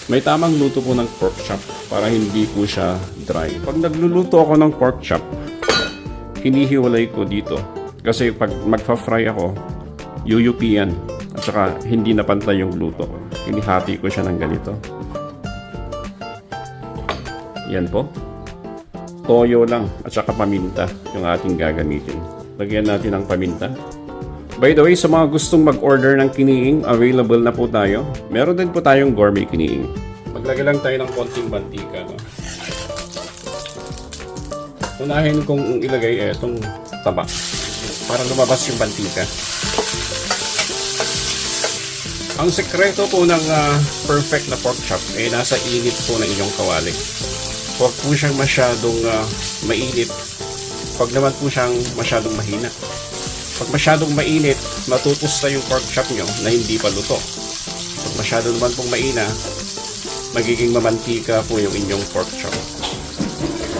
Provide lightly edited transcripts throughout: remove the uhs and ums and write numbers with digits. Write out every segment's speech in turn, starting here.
May tamang luto po ng pork chop para hindi po siya dry. Pag nagluluto ako ng pork chop, hinihiwalay ko dito. Kasi pag magfa-fry ako, UUP yan. At saka hindi napantay yung luto ko. Hinihati ko siya ng ganito. Yan po. Toyo lang at saka paminta yung ating gagamitin. Lagyan natin ng paminta. By the way, sa mga gustong mag-order ng kiniing, available na po tayo. Meron din po tayong gourmet kiniing. Maglagay lang tayo ng konting mantika. No? Unahin kong ilagay itong taba para lumabas yung mantika. Ang sekreto po ng perfect na pork chop ay nasa init po ng inyong kawali. Huwag po siyang masyadong mainit. Huwag naman po siyang masyadong mahina. Pag masyadong mainit, matutusta yung pork chop nyo na hindi pa luto. Pag masyado naman pong maina, magiging mamantika po yung inyong pork chop.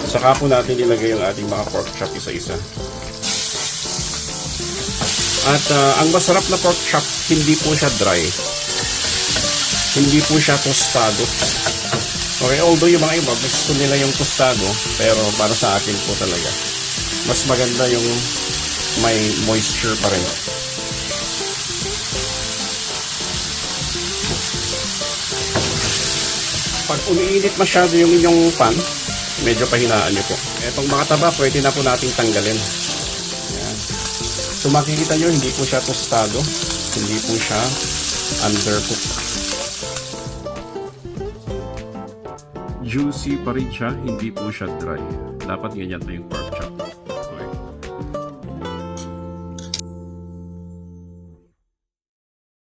Saka po natin ilagay yung ating mga pork chop isa-isa. At ang masarap na pork chop, hindi po siya dry. Hindi po siya tostado. Okay, although yung mga iba, gusto nila yung tostado, pero para sa akin po talaga, mas maganda yung may moisture pa rin. Pag umiinit masyado yung inyong pan, medyo pahinaan nyo po. Etong mga taba, pwede na po nating tanggalin. Ayan. So makikita nyo, hindi po siya tostado, hindi po siya undercooked. Juicy pa rin siya, hindi po siya dry. Dapat ganyan na yung pork